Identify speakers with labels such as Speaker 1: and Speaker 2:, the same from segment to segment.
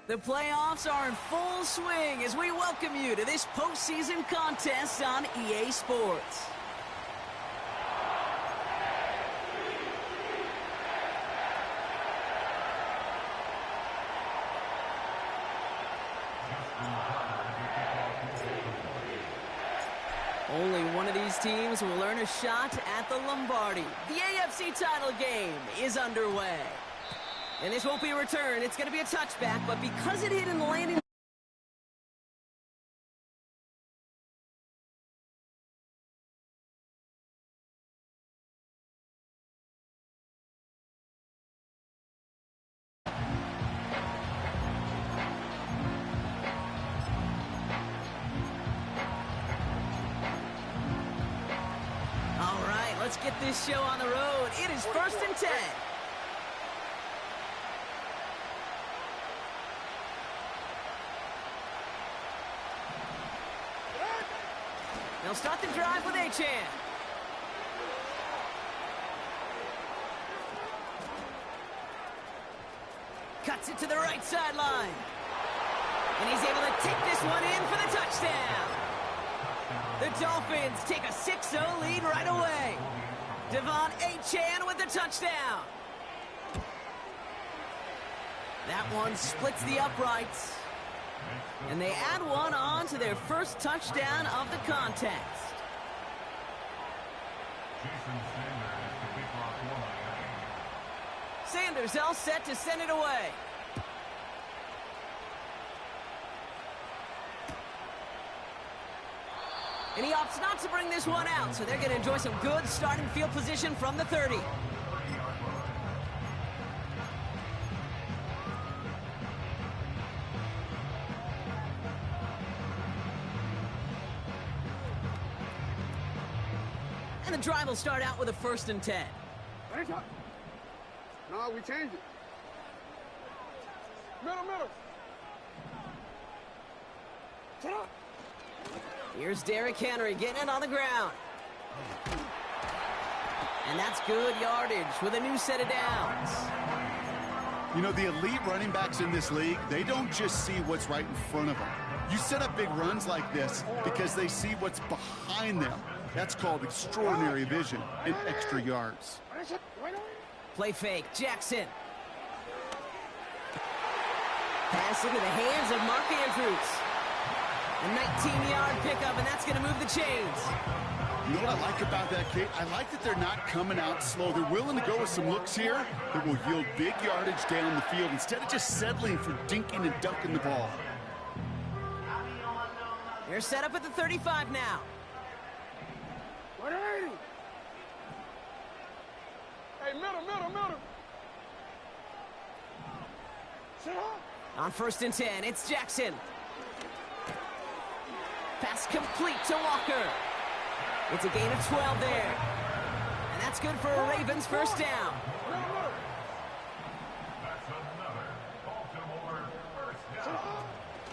Speaker 1: The playoffs are in full swing as we welcome you to this postseason contest on EA Sports. Only one of these teams will earn a shot at the Lombardi. The AFC title game is underway. And this won't be a return. It's going to be a touchback, but because it hit in the landing... All right, let's get this show on the road. It is 1st and 10. They'll start the drive with Achan. Cuts it to the right sideline. And he's able to take this one in for the touchdown. The Dolphins take a 6-0 lead right away. Devon Achan with the touchdown. That one splits the uprights. And they add one on to their first touchdown of the contest. Sanders all set to send it away. And he opts not to bring this one out, so they're going to enjoy some good starting field position from the 30. And the drive will start out with a 1st and 10.
Speaker 2: No, we changed it. Middle.
Speaker 1: Here's Derrick Henry getting it on the ground. And that's good yardage with a new set of downs.
Speaker 3: You know, the elite running backs in this league, they don't just see what's right in front of them. You set up big runs like this because they see what's behind them. That's called extraordinary vision and extra yards.
Speaker 1: Play fake, Jackson. Pass into the hands of Mark Andrews. A 19-yard pickup, and that's going to move the chains.
Speaker 3: You know what I like about that, Kate? I like that they're not coming out slow. They're willing to go with some looks here that will yield big yardage down the field instead of just settling for dinking and dunking the ball.
Speaker 1: They're set up at the 35 now.
Speaker 2: Hey, middle.
Speaker 1: On 1st and 10, it's Jackson. Pass complete to Walker. It's a gain of 12 there. And that's good for a Ravens first down.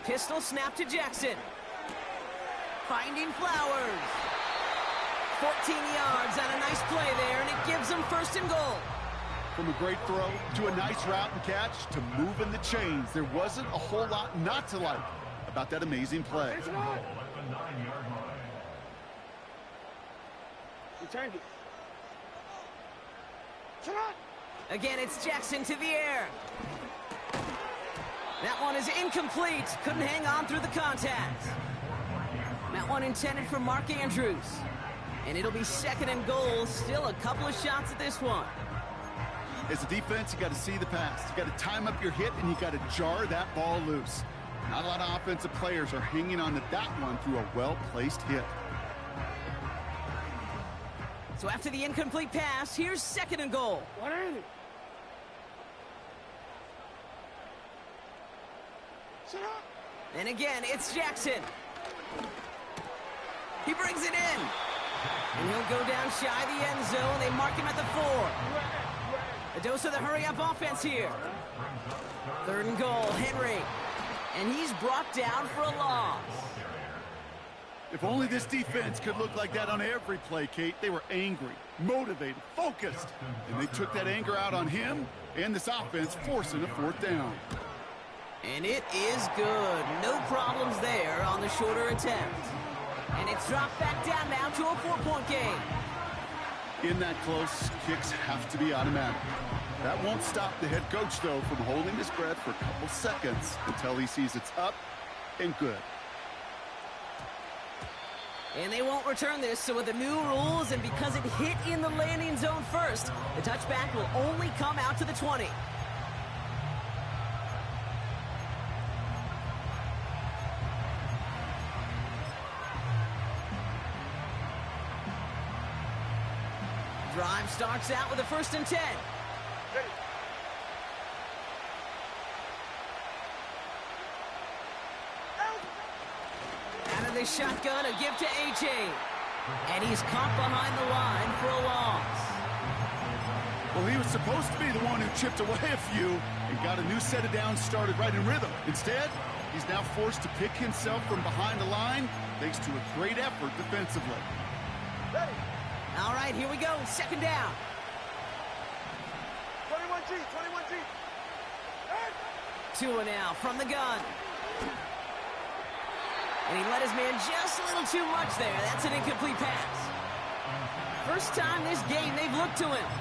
Speaker 1: Pistol snap to Jackson. Finding Flowers. 14 yards on a nice play there, and it gives them 1st and goal.
Speaker 3: From a great throw to a nice route and catch to moving the chains, there wasn't a whole lot not to like about that amazing play.
Speaker 2: Change it.
Speaker 1: Again, it's Jackson to the air. That one is incomplete. Couldn't hang on through the contact. That one intended for Mark Andrews. And it'll be 2nd and goal. Still a couple of shots at this one.
Speaker 3: As a defense, you got to see the pass. You got to time up your hit, and you got to jar that ball loose. Not a lot of offensive players are hanging on to that one through a well-placed hit.
Speaker 1: So after the incomplete pass, here's 2nd and goal. And again, it's Jackson. He brings it in. And he'll go down shy the end zone. They mark him at the 4. A dose of the hurry-up offense here. 3rd and goal, Henry. And he's brought down for a loss.
Speaker 3: If only this defense could look like that on every play, Kate. They were angry, motivated, focused. And they took that anger out on him and this offense, forcing a 4th down.
Speaker 1: And it is good. No problems there on the shorter attempt. And it's dropped back down now to a 4-point game.
Speaker 3: In that close, kicks have to be automatic. That won't stop the head coach, though, from holding his breath for a couple seconds until he sees it's up and good.
Speaker 1: And they won't return this, so with the new rules and because it hit in the landing zone first, the touchback will only come out to the 20. Drive starts out with a 1st and 10. Out of the shotgun, a give to A.J. And he's caught behind the line for a loss.
Speaker 3: Well, he was supposed to be the one who chipped away a few and got a new set of downs started right in rhythm. Instead, he's now forced to pick himself from behind the line thanks to a great effort defensively.
Speaker 2: Ready.
Speaker 1: All right, here we go. 2nd down.
Speaker 2: 21G, 21G.
Speaker 1: Tua now from the gun. And he let his man just a little too much there. That's an incomplete pass. First time this game they've looked to him.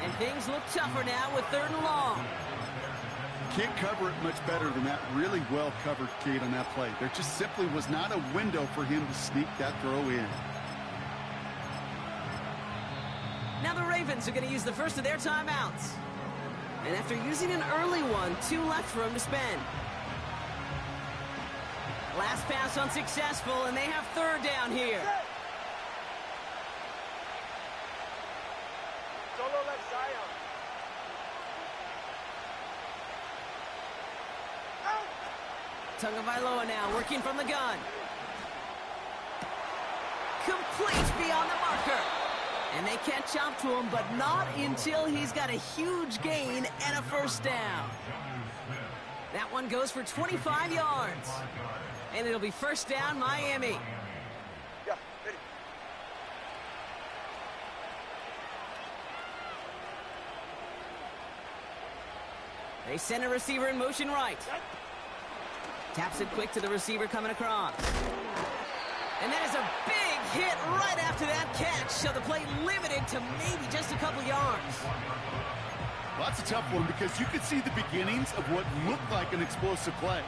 Speaker 1: And things look tougher now with 3rd and long.
Speaker 3: Can't cover it much better than that really well-covered Kate on that play. There just simply was not a window for him to sneak that throw in.
Speaker 1: Now the Ravens are going to use the first of their timeouts. And after using an early one, 2 left for him to spend. Last pass unsuccessful, and they have 3rd down here.
Speaker 2: Solo left Zion.
Speaker 1: Tagovailoa now working from the gun. Complete beyond the marker. And they catch up to him, but not until he's got a huge gain and a 1st down. That one goes for 25 yards. And it'll be 1st down, Miami.
Speaker 2: Yeah, ready.
Speaker 1: They send a receiver in motion right. Taps it quick to the receiver coming across. And that is a big hit right after that catch, so the play limited to maybe just a couple yards.
Speaker 3: Well, that's a tough one because you could see the beginnings of what looked like an explosive play.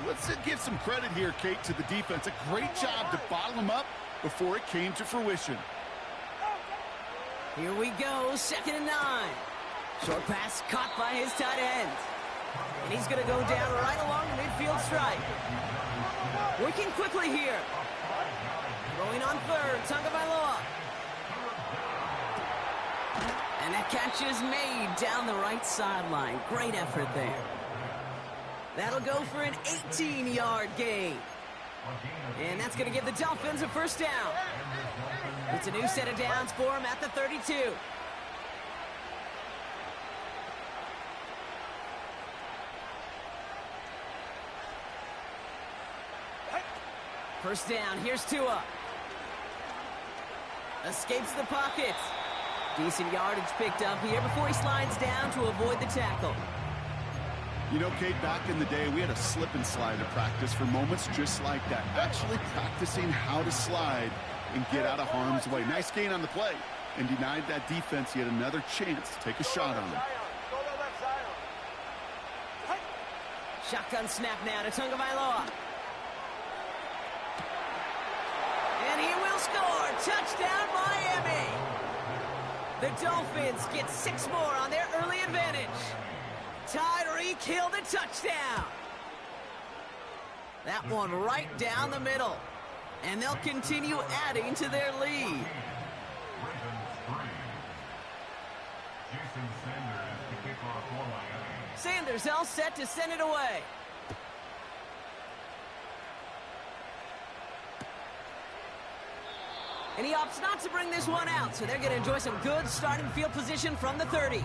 Speaker 3: Let's give some credit here, Kate, to the defense. A great job to bottle him up before it came to fruition.
Speaker 1: Here we go, 2nd and 9. Short pass caught by his tight end. And he's going to go down right along the midfield stripe. Working quickly here. Throwing on 3rd, Tagovailoa. And that catch is made down the right sideline. Great effort there. That'll go for an 18-yard gain. And that's going to give the Dolphins a 1st down. It's a new set of downs for him at the 32. First down, here's Tua. Escapes the pocket. Decent yardage picked up here before he slides down to avoid the tackle.
Speaker 3: You know, Kate, back in the day, we had a slip and slide to practice for moments just like that. Actually practicing how to slide and get out of harm's way. Nice gain on the play and denied that defense yet another chance to take a shot on him.
Speaker 2: Solo left Zion.
Speaker 1: Shotgun snap now to Tagovailoa. And he will score. Touchdown, Miami. The Dolphins get 6 more on their early advantage. Tyreek Hill the touchdown. That one right down the middle. And they'll continue adding to their lead. Sanders all set to send it away. And he opts not to bring this one out, so they're going to enjoy some good starting field position from the 30.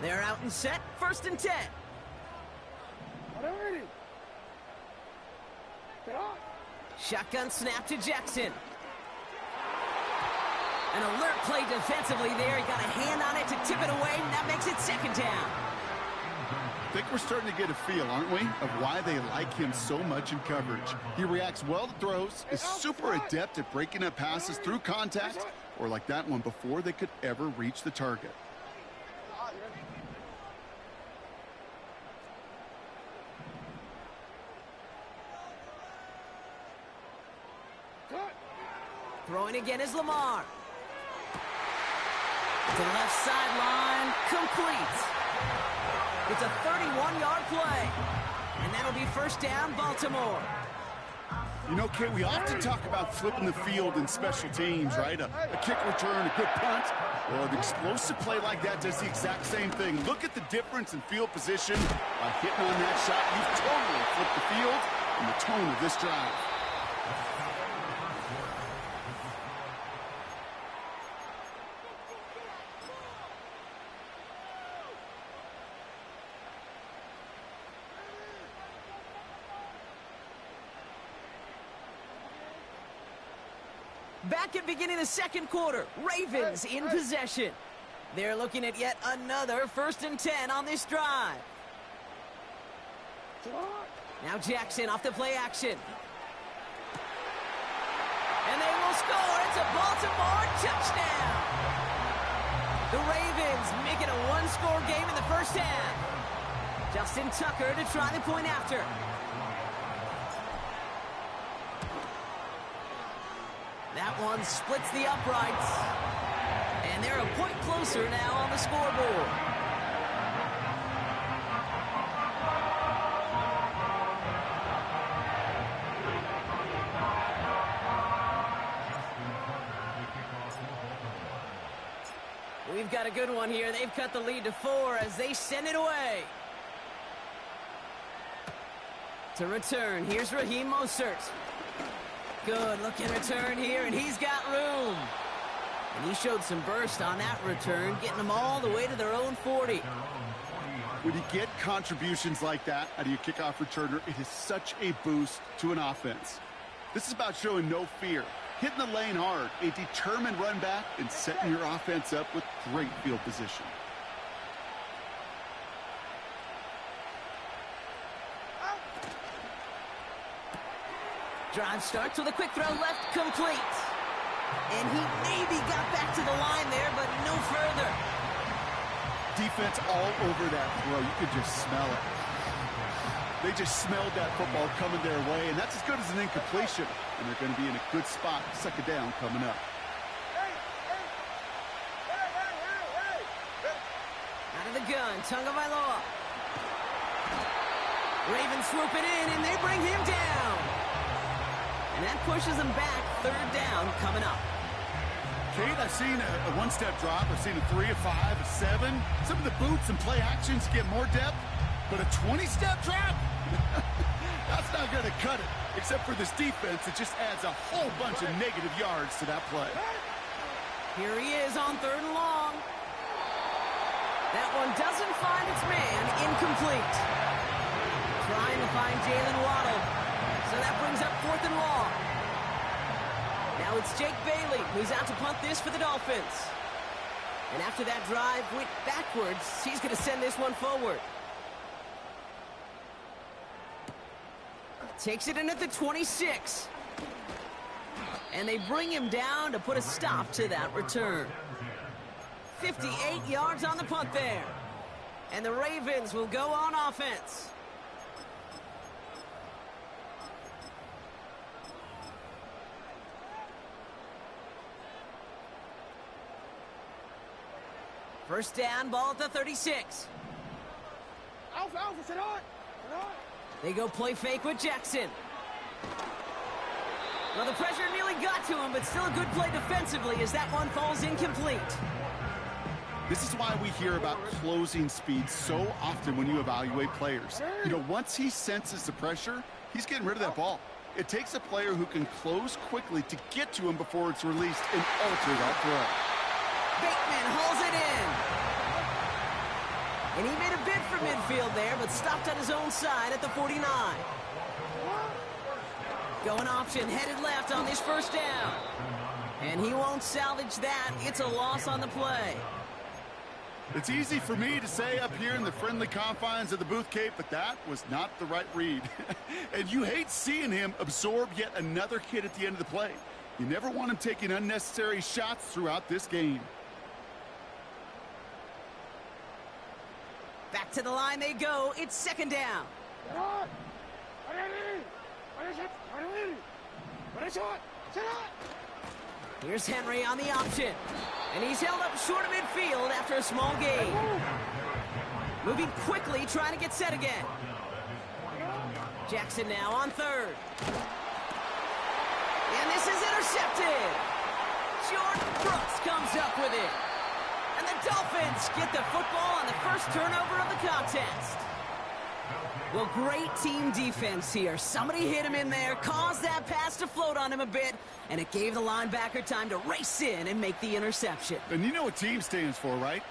Speaker 1: They're out and set, 1st and 10. Shotgun snap to Jackson. An alert play defensively there. He got a hand on it to tip it away, and that makes it 2nd down.
Speaker 3: I think we're starting to get a feel, aren't we, of why they like him so much in coverage. He reacts well to throws, is super adept at breaking up passes through contact, or like that one before they could ever reach the target.
Speaker 1: Throwing again is Lamar. To the left sideline, complete. It's a 31-yard play. And that'll be 1st down, Baltimore.
Speaker 3: You know, Kate, we often talk about flipping the field in special teams, right? A kick return, a good punt. Well, an explosive play like that does the exact same thing. Look at the difference in field position. By hitting on that shot, you've totally flipped the field and the tone of this drive.
Speaker 1: Back at beginning of the 2nd quarter, Ravens in possession. They're looking at yet another 1st and 10 on this drive. Now Jackson off the play action. And they will score. It's a Baltimore touchdown. The Ravens make it a 1-score game in the 1st half. Justin Tucker to try the point after. That one splits the uprights. And they're a point closer now on the scoreboard. We've got a good one here. They've cut the lead to 4 as they send it away. To return, here's Raheem Mostert. Good looking return here, and he's got room. And he showed some burst on that return, getting them all the way to their own 40.
Speaker 3: When you get contributions like that out of your kickoff returner, it is such a boost to an offense. This is about showing no fear, hitting the lane hard, a determined run back, and setting your offense up with great field position.
Speaker 1: Drive starts with a quick throw left, complete. And he maybe got back to the line there, but no further.
Speaker 3: Defense all over that throw. You could just smell it. They just smelled that football coming their way, and that's as good as an incompletion. And they're going to be in a good spot to suck it down coming up.
Speaker 1: Out of the gun, Tagovailoa. Ravens swoop it in, and they bring him down. And that pushes them back, 3rd down coming up.
Speaker 3: Kate, I've seen a one-step drop. I've seen a 3, a 5, a 7. Some of the boots and play actions get more depth, but a 20-step drop? That's not going to cut it. Except for this defense, it just adds a whole bunch of negative yards to that play.
Speaker 1: Here he is on 3rd and long. That one doesn't find its man, incomplete. Trying to find Jalen Waddle. So that brings up 4th and long. Now it's Jake Bailey who's out to punt this for the Dolphins. And after that drive went backwards, he's going to send this one forward. Takes it in at the 26. And they bring him down to put a stop to that return. 58 yards on the punt there. And the Ravens will go on offense. First down, ball at the 36. They go play fake with Jackson. Well, the pressure nearly got to him, but still a good play defensively as that one falls incomplete.
Speaker 3: This is why we hear about closing speed so often when you evaluate players. You know, once he senses the pressure, he's getting rid of that ball. It takes a player who can close quickly to get to him before it's released and alter that throw.
Speaker 1: Bateman hauls it in. And he made a bid for midfield there, but stopped on his own side at the 49. Going option, headed left on this first down. And he won't salvage that. It's a loss on the play.
Speaker 3: It's easy for me to say up here in the friendly confines of the Booth Cape, but that was not the right read. And you hate seeing him absorb yet another hit at the end of the play. You never want him taking unnecessary shots throughout this game.
Speaker 1: Back to the line they go. It's second down. Here's Henry on the option. And he's held up short of midfield after a small gain. Moving quickly, trying to get set again. Jackson now on third. And this is intercepted. Jordan Brooks comes up with it. And the Dolphins get the football on the first turnover of the contest. Well, great team defense here. Somebody hit him in there, caused that pass to float on him a bit, and it gave the linebacker time to race in and make the interception.
Speaker 3: And you know what team stands for, right?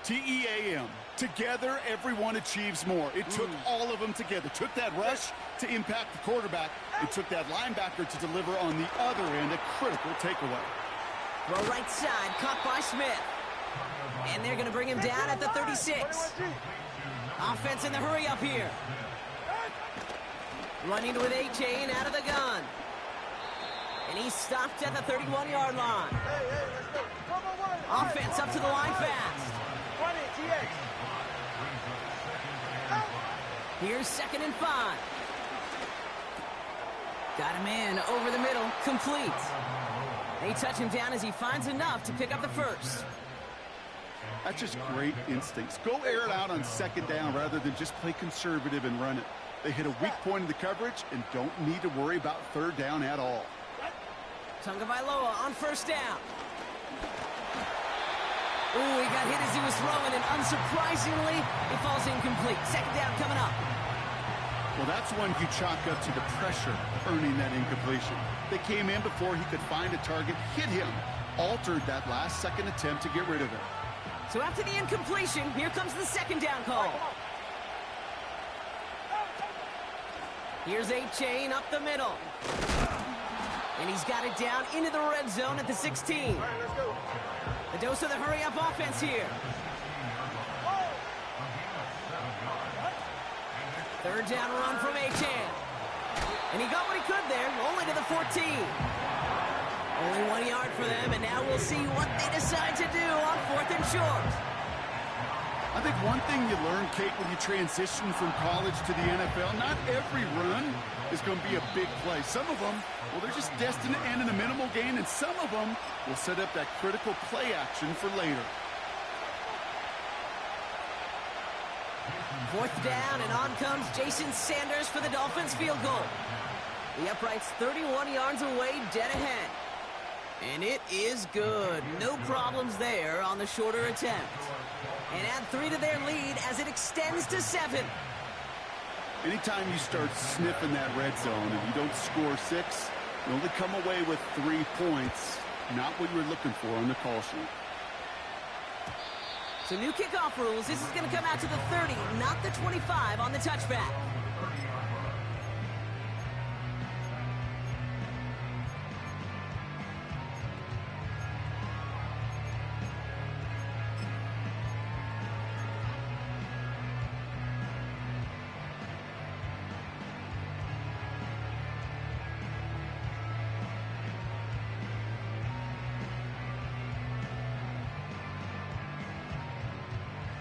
Speaker 3: T-E-A-M. Together, everyone achieves more. It took all of them together. Took that rush to impact the quarterback. It took that linebacker to deliver on the other end, a critical takeaway.
Speaker 1: Well, right side, caught by Smith. And they're going to bring him down at the 36. Offense in the hurry up here. Running with A-Chain out of the gun. And he's stopped at the 31-yard line. Offense up to the line fast. Here's 2nd and 5. Got him in over the middle, complete. They touch him down as he finds enough to pick up the first.
Speaker 3: That's just great instincts. Go air it out on second down rather than just play conservative and run it. They hit a weak point in the coverage and don't need to worry about third down at all.
Speaker 1: Tagovailoa on first down. Ooh, he got hit as he was throwing, and unsurprisingly, it falls incomplete. Second down coming up.
Speaker 3: Well, that's one you chalk up to the pressure earning that incompletion. They came in before he could find a target, hit him, altered that last second attempt to get rid of it.
Speaker 1: So after the incompletion, here comes the second down call. Here's A-Chain up the middle. And he's got it down into the red zone at the 16.
Speaker 2: All right, let's go.
Speaker 1: The dose of the hurry-up offense here. Third down run from A-Chain. And he got what he could there, only to the 14. Only 1 yard for them, and now we'll see what they decide to do on 4th and short.
Speaker 3: I think one thing you learn, Kate, when you transition from college to the NFL, not every run is going to be a big play. Some of them, well, they're just destined to end in a minimal gain, and some of them will set up that critical play action for later.
Speaker 1: 4th down, and on comes Jason Sanders for the Dolphins field goal. The upright's 31 yards away, dead ahead. And it is good. No problems there on the shorter attempt. And add 3 to their lead as it extends to 7.
Speaker 3: Anytime you start sniffing that red zone and you don't score 6, you only come away with 3 points. Not what you were looking for on the call sheet.
Speaker 1: So new kickoff rules. This is going to come out to the 30, not the 25 on the touchback.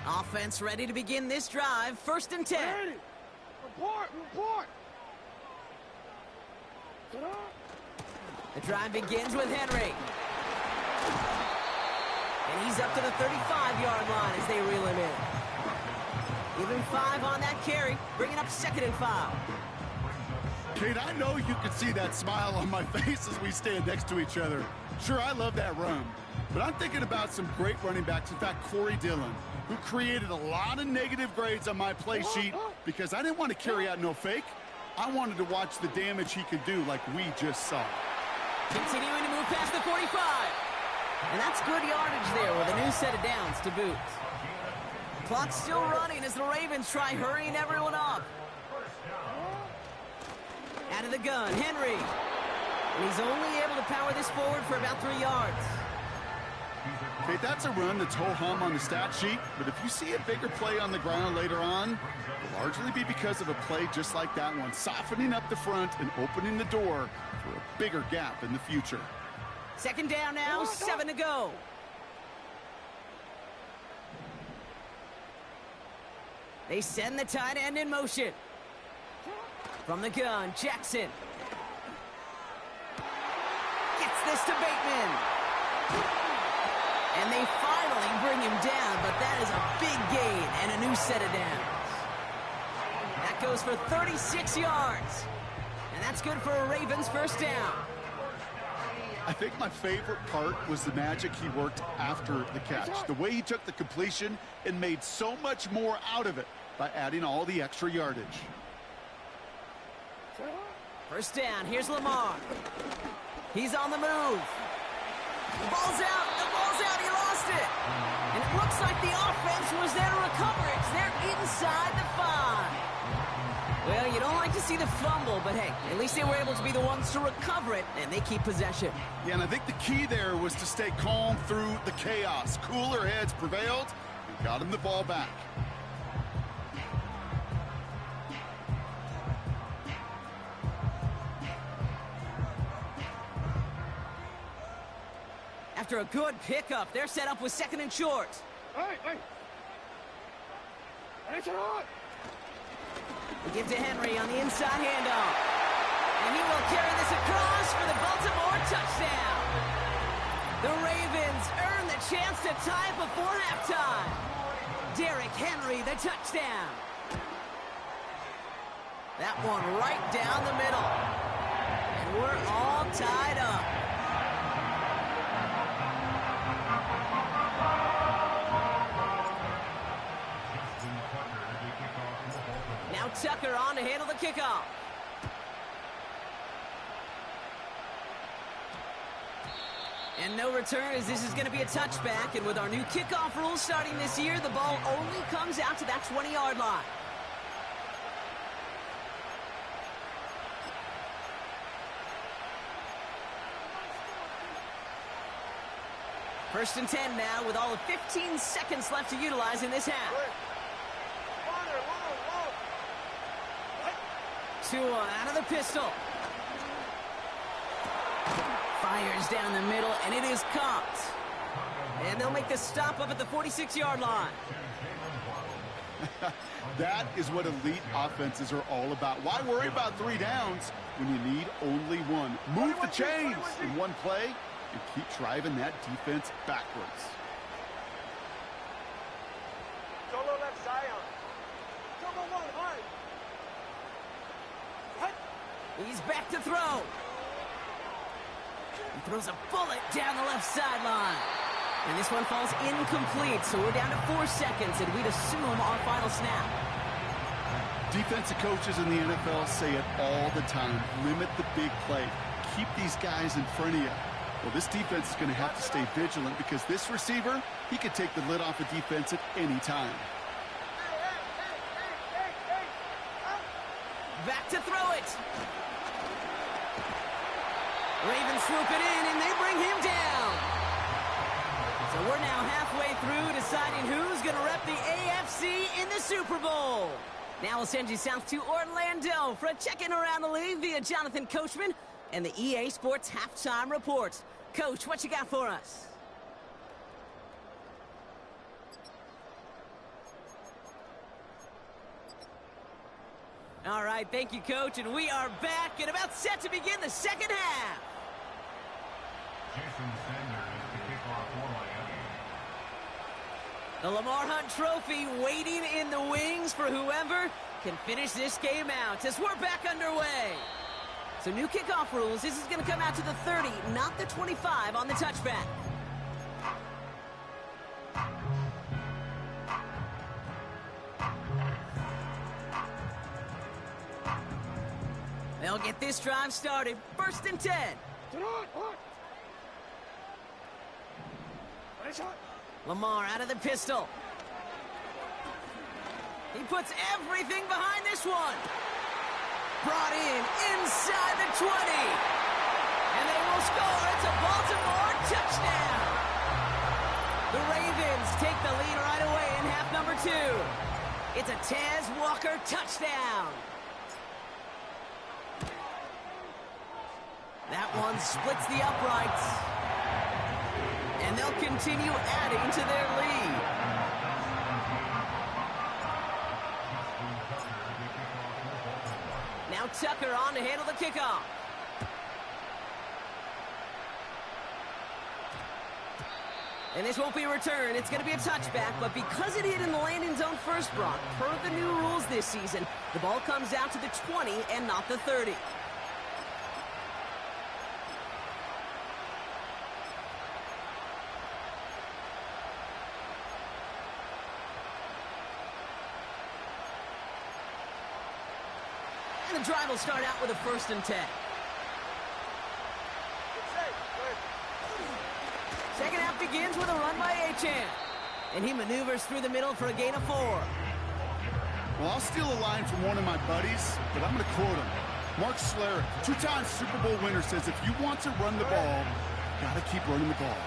Speaker 1: Offense ready to begin this drive. 1st and 10.
Speaker 2: Ready. Report.
Speaker 1: The drive begins with Henry. And he's up to the 35-yard line as they reel him in. Give him 5 on that carry, bringing up 2nd and 5.
Speaker 3: Kate, I know you can see that smile on my face as we stand next to each other. Sure, I love that run. But I'm thinking about some great running backs. In fact, Corey Dillon, who created a lot of negative grades on my play sheet because I didn't want to carry out no fake. I wanted to watch the damage he could do like we just saw.
Speaker 1: Continuing to move past the 45. And that's good yardage there with a new set of downs to boot. Clock's still running as the Ravens try hurrying everyone up. Out of the gun, Henry. And he's only able to power this forward for about 3 yards.
Speaker 3: Okay, that's a run that's ho-hum on the stat sheet, but if you see a bigger play on the ground later on, it'll largely be because of a play just like that one, softening up the front and opening the door for a bigger gap in the future.
Speaker 1: Second down now, 7 to go. They send the tight end in motion. From the gun, Jackson. Gets this to Bateman. And they finally bring him down, but that is a big gain and a new set of downs. That goes for 36 yards. And that's good for a Ravens first down.
Speaker 3: I think my favorite part was the magic he worked after the catch. The way he took the completion and made so much more out of it by adding all the extra yardage.
Speaker 1: First down, here's Lamar. He's on the move. The ball's out, he lost it. And it looks like the offense was there to recover it. They're inside the 5. Well, you don't like to see the fumble, but hey, at least they were able to be the ones to recover it, and they keep possession.
Speaker 3: Yeah, and I think the key there was to stay calm through the chaos. Cooler heads prevailed and got him the ball back.
Speaker 1: After a good pickup, they're set up with 2nd and short.
Speaker 2: Hey. It's hot.
Speaker 1: We give to Henry on the inside handoff. And he will carry this across for the Baltimore touchdown. The Ravens earn the chance to tie before halftime. Derrick Henry, the touchdown. That one right down the middle. And we're all tied up. Now Tucker on to handle the kickoff. And no return, as this is going to be a touchback. And with our new kickoff rules starting this year, the ball only comes out to that 20-yard line. First and 10 now, with all of 15 seconds left to utilize in this half. Tua out of the pistol. Fires down the middle, and it is caught. And they'll make the stop up at the 46-yard line.
Speaker 3: That is what elite offenses are all about. Why worry about 3 downs when you need only 1? Move the chains in one play and keep driving that defense backwards.
Speaker 2: Solo left Zion. Solo 1, high.
Speaker 1: He's back to throw. He throws a bullet down the left sideline. And this one falls incomplete, so we're down to 4 seconds, and we'd assume our final snap.
Speaker 3: Defensive coaches in the NFL say it all the time. Limit the big play. Keep these guys in front of you. Well, this defense is going to have to stay vigilant because this receiver, he could take the lid off a defense at any time.
Speaker 1: Back to throw it. Ravens swoop it in, and they bring him down. So we're now halfway through deciding who's going to rep the AFC in the Super Bowl. Now we'll send you south to Orlando for a check-in around the league via Jonathan Coachman and the EA Sports Halftime Report. Coach, what you got for us? All right, thank you, Coach, and we are back and about set to begin the second half. The Lamar Hunt Trophy waiting in the wings for whoever can finish this game out as we're back underway. So new kickoff rules. This is going to come out to the 30, not the 25 on the touchback. They'll get this drive started. First and 10. Lamar out of the pistol. He puts everything behind this one. Brought in inside the 20. And they will score. It's a Baltimore touchdown. The Ravens take the lead right away in half number 2. It's a Tez Walker touchdown. That one splits the uprights. And they'll continue adding to their lead. Now Tucker on to handle the kickoff. And this won't be a return. It's going to be a touchback, but because it hit in the landing zone first, Brock, per the new rules this season, the ball comes out to the 20 and not the 30. And the drive will start out with a 1st and 10. Second half begins with a run by Achane. And he maneuvers through the middle for a gain of 4.
Speaker 3: Well, I'll steal a line from one of my buddies, but I'm going to quote him. Mark Schlereth, 2-time Super Bowl winner, says if you want to run the ball, you got to keep running the ball.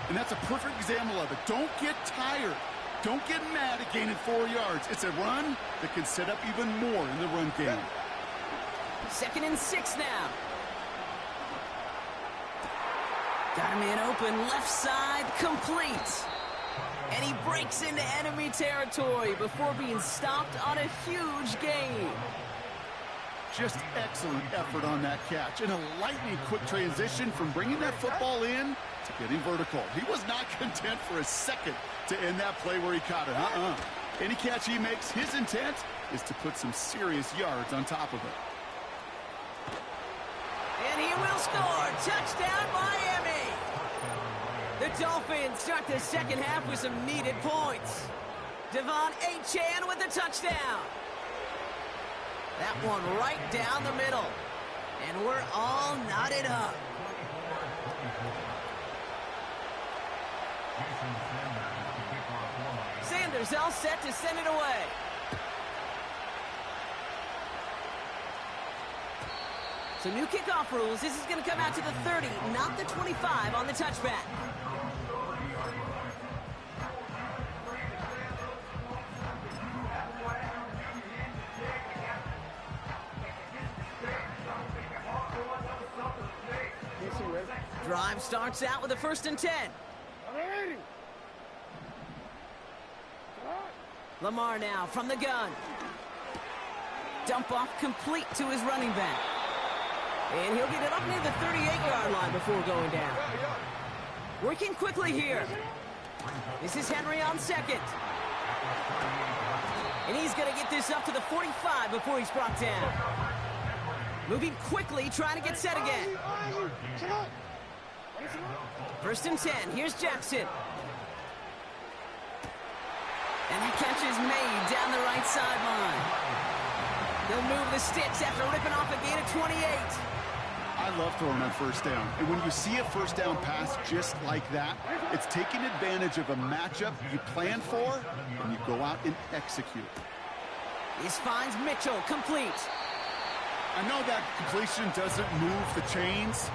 Speaker 3: And that's a perfect example of it. Don't get tired. Don't get mad at gaining 4 yards. It's a run that can set up even more in the run game.
Speaker 1: 2nd and 6 now. Got a man open, left side, complete. And he breaks into enemy territory before being stopped on a huge gain.
Speaker 3: Just excellent effort on that catch. And a lightning quick transition from bringing that football in to getting vertical. He was not content for a second to end that play where he caught it. Any catch he makes, his intent is to put some serious yards on top of it.
Speaker 1: And he will score. Touchdown, Miami. The Dolphins start the second half with some needed points. Devon Achane with the touchdown. That one right down the middle. And we're all knotted up. Sanders all set to send it away. So new kickoff rules. This is going to come out to the 30, not the 25 on the touchback. Drive starts out with a 1st and 10. Lamar now from the gun. Dump off complete to his running back. And he'll get it up near the 38-yard line before going down. Working quickly here. This is Henry on 2nd. And he's going to get this up to the 45 before he's brought down. Moving quickly, trying to get set again. 1st and 10. Here's Jackson. And the catch is made down the right sideline. He'll move the sticks after ripping off a gain of 28.
Speaker 3: I love throwing on 1st down. And when you see a 1st down pass just like that, it's taking advantage of a matchup you plan for, and you go out and execute.
Speaker 1: This finds Mitchell complete.
Speaker 3: I know that completion doesn't move the chains.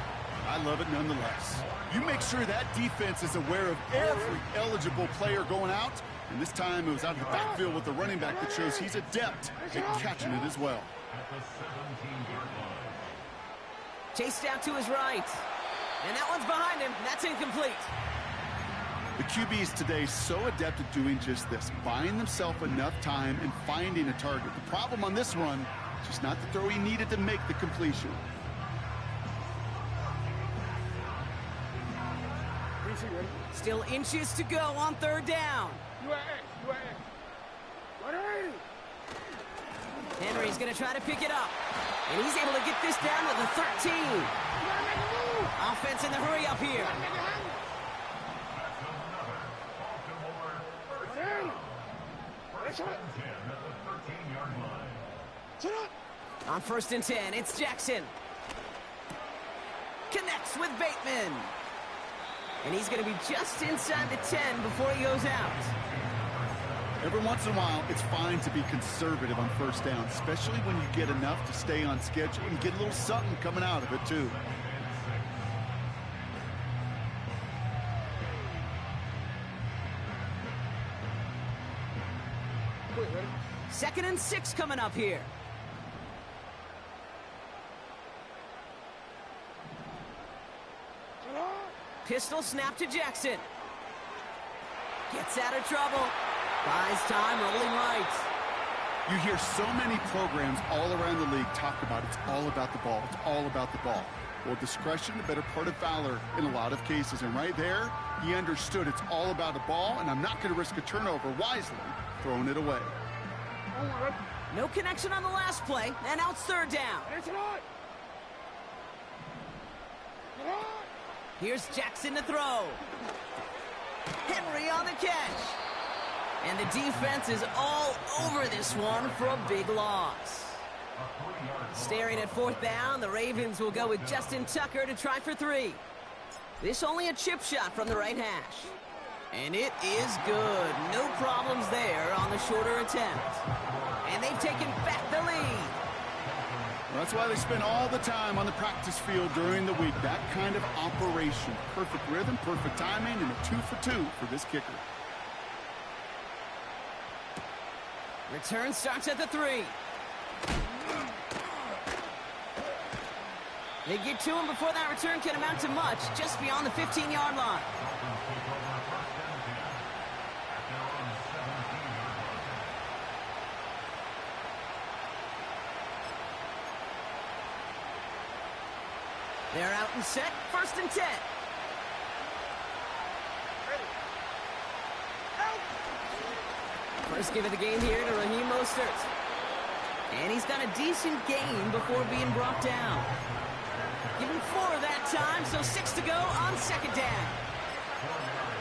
Speaker 3: I love it nonetheless. You make sure that defense is aware of every eligible player going out, and this time it was out of the backfield with the running back that shows he's adept at catching it as well.
Speaker 1: Chased out to his right. And that one's behind him. That's incomplete.
Speaker 3: The QBs today so adept at doing just this, buying themselves enough time and finding a target. The problem on this run, just not the throw he needed to make the completion.
Speaker 1: Still inches to go on 3rd down. Henry's going to try to pick it up. And he's able to get this down to the 13. Offense in the hurry up here. On 1st and 10, it's Jackson. Connects with Bateman. And he's going to be just inside the 10 before he goes out.
Speaker 3: Every once in a while, it's fine to be conservative on first down, especially when you get enough to stay on schedule and get a little something coming out of it, too.
Speaker 1: Second and 6 coming up here. Pistol snap to Jackson. Gets out of trouble. Buys time, rolling right.
Speaker 3: You hear so many programs all around the league talk about it's all about the ball. It's all about the ball. Well, discretion, the better part of valor in a lot of cases. And right there, he understood it's all about the ball, and I'm not going to risk a turnover wisely, throwing it away.
Speaker 1: No connection on the last play, and now it's third down. Here's Jackson to throw. Henry on the catch. And the defense is all over this one for a big loss. Staring at fourth down, the Ravens will go with Justin Tucker to try for 3. This only a chip shot from the right hash. And it is good. No problems there on the shorter attempt. And they've taken back the lead.
Speaker 3: Well, that's why they spend all the time on the practice field during the week. That kind of operation. Perfect rhythm, perfect timing, and a 2 for 2 for this kicker.
Speaker 1: Return starts at the 3. They get to him before that return can amount to much, just beyond the 15-yard line. They're out and set, first and 10. First give of the game here to Raheem Mostert. And he's got a decent gain before being brought down. Give him 4 that time, so 6 to go on second down.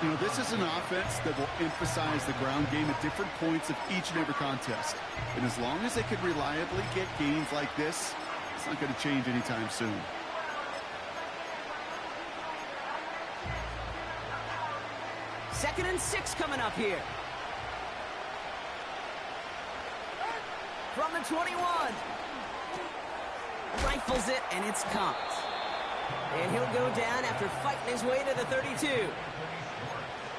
Speaker 3: You know, this is an offense that will emphasize the ground game at different points of each and every contest. And as long as they can reliably get gains like this, it's not going to change anytime soon.
Speaker 1: Second and 6 coming up here. From the 21. Rifles it, and it's caught. And he'll go down after fighting his way to the 32.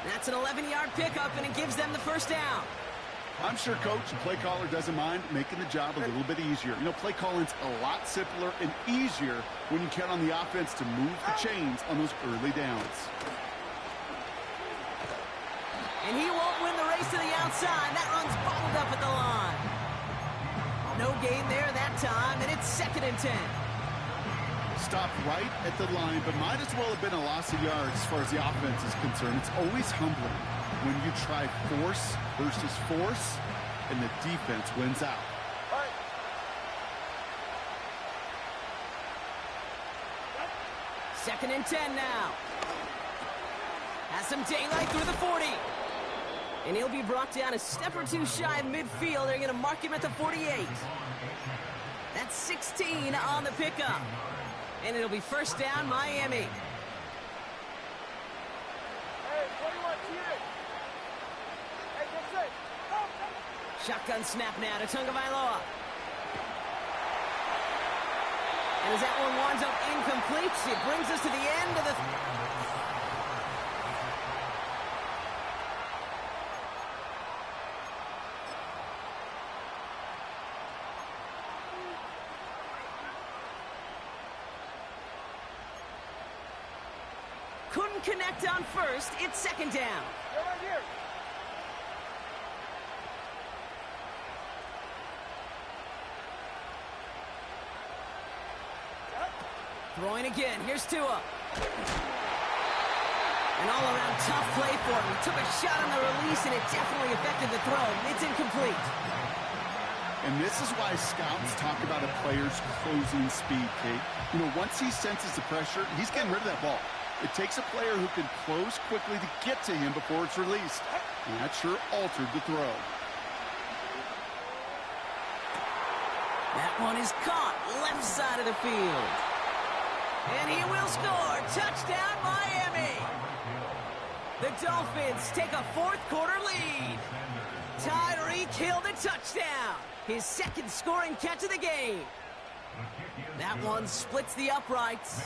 Speaker 1: That's an 11-yard pickup, and it gives them the first down.
Speaker 3: I'm sure coach and play caller doesn't mind making the job a little bit easier. You know, play calling's a lot simpler and easier when you count on the offense to move the chains on those early downs.
Speaker 1: And he won't win the race to the outside. That run's bottled up at the line. No gain there that time, and it's second and 10.
Speaker 3: Stopped right at the line, but might as well have been a loss of yards as far as the offense is concerned. It's always humbling when you try force versus force, and the defense wins out.
Speaker 1: Second and 10 now. Has some daylight through the 40. And he'll be brought down a step or 2 shy of midfield. They're going to mark him at the 48. That's 16 on the pickup. And it'll be first down, Miami.
Speaker 2: Hey, 21, cheer. Hey, get set. Go.
Speaker 1: Shotgun snap now to Tagovailoa. And as that one winds up incomplete, it brings us to the end of the... Couldn't connect on first. It's second down.
Speaker 2: You're right here.
Speaker 1: Throwing again. Here's Tua. An all-around tough play for him. He took a shot on the release, and it definitely affected the throw. It's incomplete.
Speaker 3: And this is why scouts talk about a player's closing speed, Kate. You know, once he senses the pressure, he's getting rid of that ball. It takes a player who can close quickly to get to him before it's released. And that sure altered the throw.
Speaker 1: That one is caught left side of the field. And he will score. Touchdown, Miami. The Dolphins take a fourth quarter lead. Tyreek Hill the touchdown. His second scoring catch of the game. That one splits the uprights,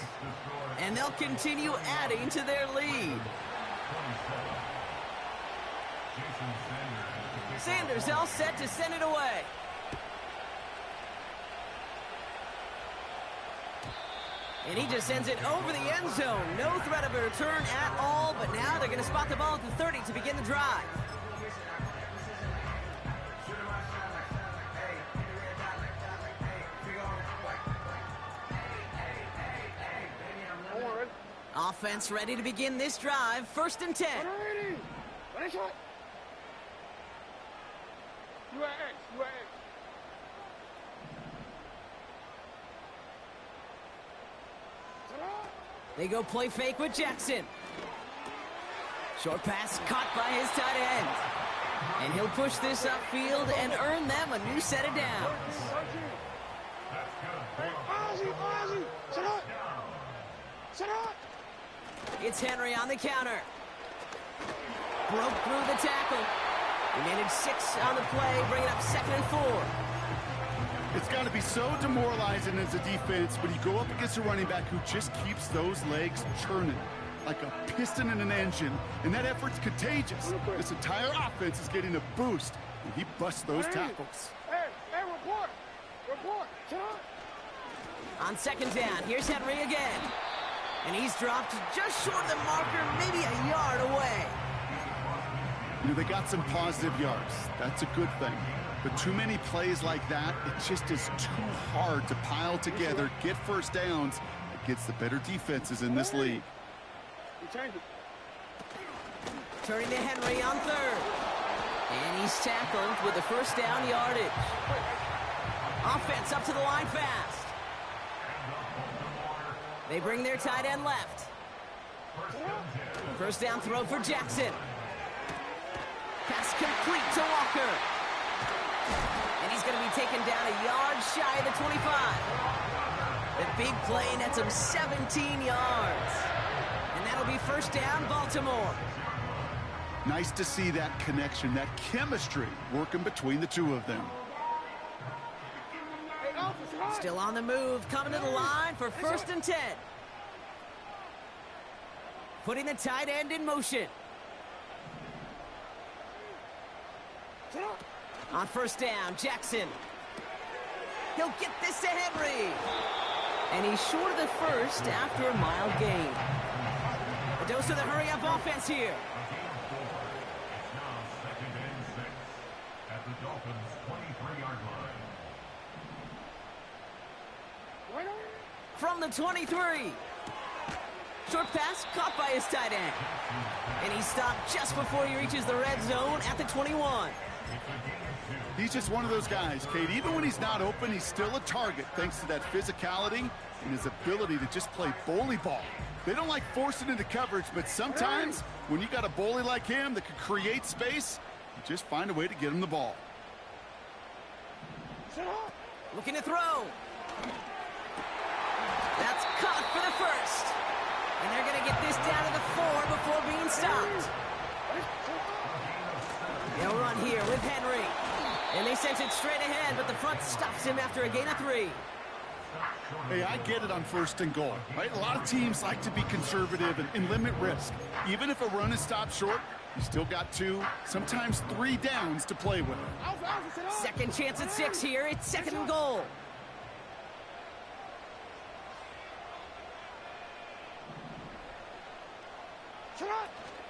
Speaker 1: and they'll continue adding to their lead. Sanders all set to send it away. And he just sends it over the end zone. No threat of a return at all, but now they're going to spot the ball at the 30 to begin the drive. Offense ready to begin this drive. 1st and 10. They go play fake with Jackson. Short pass caught by his tight end. And he'll push this upfield and earn them a new set of downs. It's Henry on the counter. Broke through the tackle. He managed 6 on the play, bringing up 2nd and 4.
Speaker 3: It's got to be so demoralizing as a defense when you go up against a running back who just keeps those legs churning like a piston in an engine, and that effort's contagious. This entire offense is getting a boost, and he busts those tackles.
Speaker 2: Report.
Speaker 1: On 2nd down, here's Henry again. And he's dropped just short of the marker, maybe a yard away.
Speaker 3: You know, they got some positive yards. That's a good thing. But too many plays like that, it just is too hard to pile together, get first downs against the better defenses in this league.
Speaker 1: Turning to Henry on 3rd. And he's tackled with the 1st down yardage. Offense up to the line fast. They bring their tight end left. 1st down throw for Jackson. Pass complete to Walker. And he's going to be taken down a yard shy of the 25. The big play nets him 17 yards. And that'll be 1st down, Baltimore.
Speaker 3: Nice to see that connection, that chemistry working between the two of them.
Speaker 1: Still on the move, coming to the line for 1st and 10. Putting the tight end in motion. On 1st down, Jackson. He'll get this to Henry. And he's short of the 1st after a mild gain. A dose of the hurry-up offense here.
Speaker 4: At the Dolphins' 23-yard line.
Speaker 1: From the 23. Short pass caught by his tight end. And he stopped just before he reaches the red zone at the 21.
Speaker 3: He's just one of those guys, Kate. Even when he's not open, he's still a target thanks to that physicality and his ability to just play bully ball. They don't like forcing into coverage, but sometimes when you got a bully like him that can create space, you just find a way to get him the ball.
Speaker 1: Looking to throw. That's caught for the 1st. And they're going to get this down to the 4 before being stopped. They'll run here with Henry. And they sent it straight ahead, but the front stops him after a gain of 3.
Speaker 3: Hey, I get it on 1st and goal, right? A lot of teams like to be conservative and limit risk. Even if a run is stopped short, you still got 2, sometimes 3 downs to play with.
Speaker 1: Second chance at 6 here. It's 2nd and goal.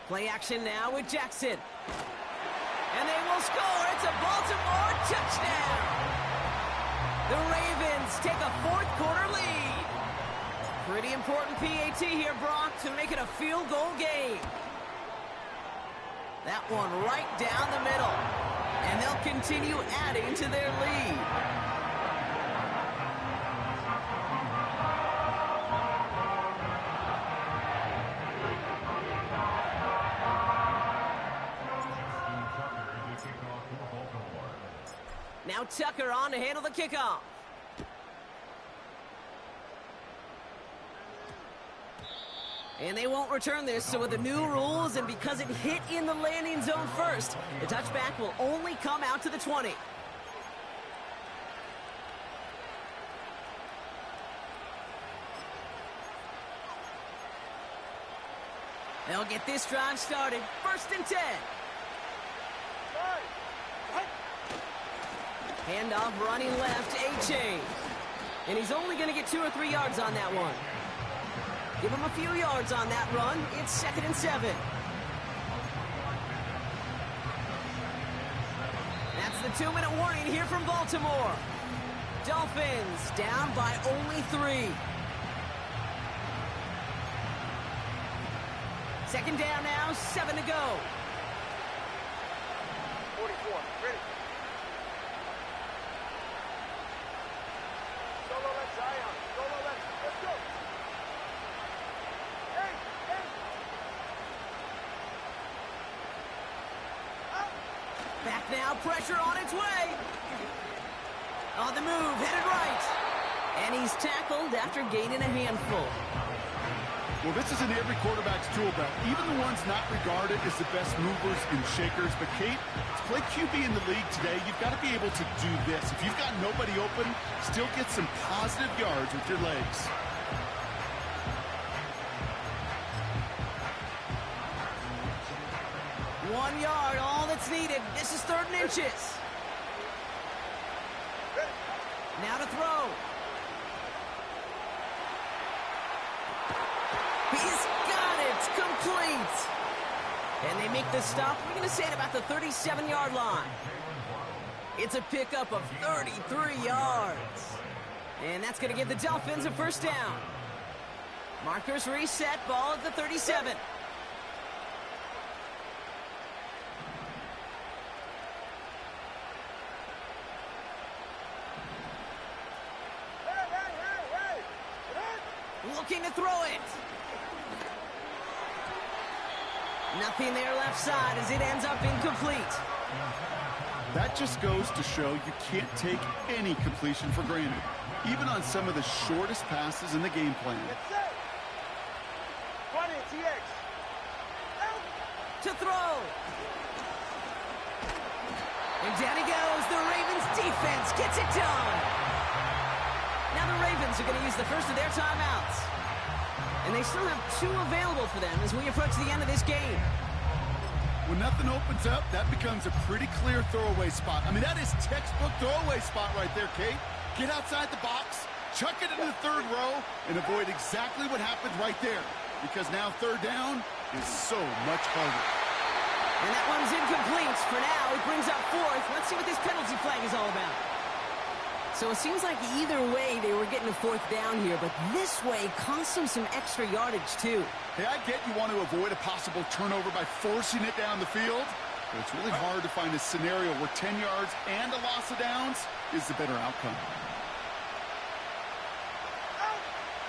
Speaker 1: Play action now with Jackson. And they will score. It's a Baltimore touchdown. The Ravens take a 4th quarter lead. Pretty important PAT here, Brock, to make it a field goal game. That one right down the middle. And they'll continue adding to their lead. Now Tucker on to handle the kickoff. And they won't return this, so with the new rules and because it hit in the landing zone first, the touchback will only come out to the 20. They'll get this drive started. 1st and 10. Handoff running left, A-Chain. And he's only going to get 2 or 3 yards on that one. Give him a few yards on that run. It's 2nd and 7. That's the 2-minute warning here from Baltimore. Dolphins down by only 3. 2nd down now, 7 to go.
Speaker 2: 44, ready. Solo left, Zion. Solo left. Let's go. Hey, hey. Up.
Speaker 1: Back now, pressure on its way. On the move, headed right. And he's tackled after gaining a handful.
Speaker 3: Well, this is in every quarterback's tool belt, even the ones not regarded as the best movers and shakers. But, Kate, to play QB in the league today, you've got to be able to do this. If you've got nobody open, still get some positive yards with your legs.
Speaker 1: One yard, all that's needed. This is 3rd and inches. Now to throw. He's got it, complete. And they make the stop, we're going to say at about the 37-yard line. It's a pickup of 33 yards. And that's going to give the Dolphins a 1st down. Markers reset, ball at the 37. Looking to throw it. Nothing there left side as it ends up incomplete.
Speaker 3: That just goes to show you can't take any completion for granted, even on some of the shortest passes in the game plan.
Speaker 2: That's it. 20, TX. Out.
Speaker 1: To throw. And down he goes. The Ravens defense gets it done. Now the Ravens are going to use the first of their timeouts. And they still have 2 available for them as we approach the end of this game.
Speaker 3: When nothing opens up, that becomes a pretty clear throwaway spot. I mean, that is textbook throwaway spot right there, Kate. Get outside the box, chuck it into the 3rd row, and avoid exactly what happened right there. Because now 3rd down is so much harder.
Speaker 1: And that one's incomplete for now. It brings up 4th. Let's see what this penalty flag is all about. So it seems like either way they were getting a 4th down here, but this way cost them some extra yardage too.
Speaker 3: Hey, I get you want to avoid a possible turnover by forcing it down the field, but it's really hard to find a scenario where 10 yards and a loss of downs is the better outcome.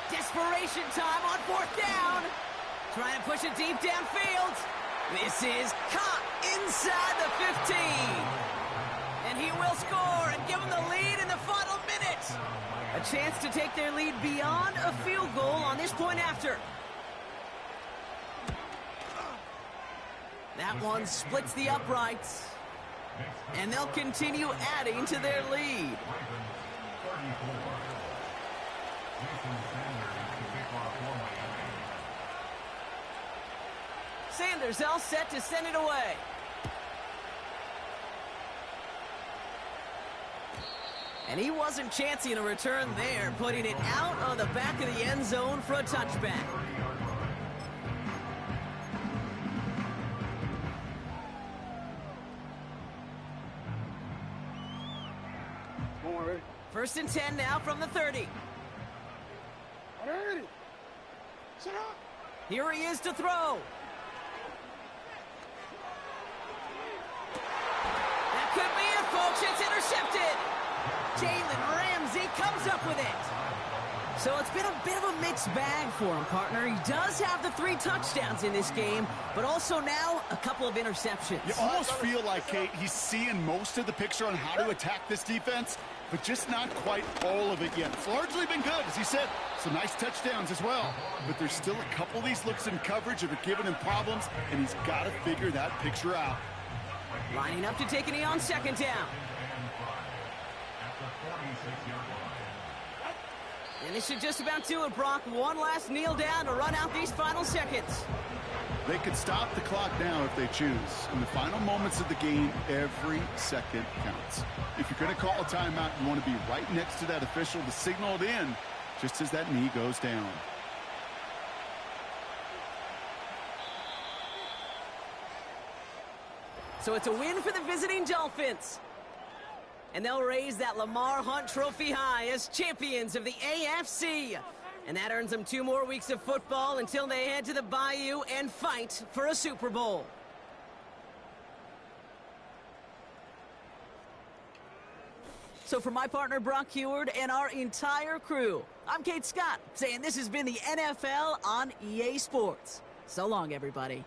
Speaker 1: Desperation time on 4th down. Trying to push it deep downfield. This is caught inside the 15. And he will score and give them the lead in the final minute. A chance to take their lead beyond a field goal on this point after. That one splits the uprights. And they'll continue adding to their lead. Sanders all set to send it away. And he wasn't chancing a return there, putting it out on the back of the end zone for a touchback.
Speaker 2: Ready?
Speaker 1: 1st and 10 now from the 30.
Speaker 2: Ready. Set up.
Speaker 1: Here he is to throw. That could be it, folks. It's intercepted. Jalen Ramsey comes up with it. So it's been a bit of a mixed bag for him, partner. He does have the 3 touchdowns in this game, but also now a couple of interceptions.
Speaker 3: You almost feel like, Kate, he's seeing most of the picture on how to attack this defense, but just not quite all of it yet. It's largely been good, as he said. Some nice touchdowns as well. But there's still a couple of these looks in coverage that are giving him problems, and he's got to figure that picture out.
Speaker 1: Lining up to take a knee on second down. And this should just about do it, Brock. One last kneel down to run out these final seconds.
Speaker 3: They could stop the clock now if they choose. In the final moments of the game, every second counts. If you're going to call a timeout, you want to be right next to that official to signal it in just as that knee goes down.
Speaker 1: So it's a win for the visiting Dolphins. And they'll raise that Lamar Hunt Trophy high as champions of the AFC. And that earns them 2 more weeks of football until they head to the Bayou and fight for a Super Bowl. So for my partner Brock Heward and our entire crew, I'm Kate Scott saying this has been the NFL on EA Sports. So long, everybody.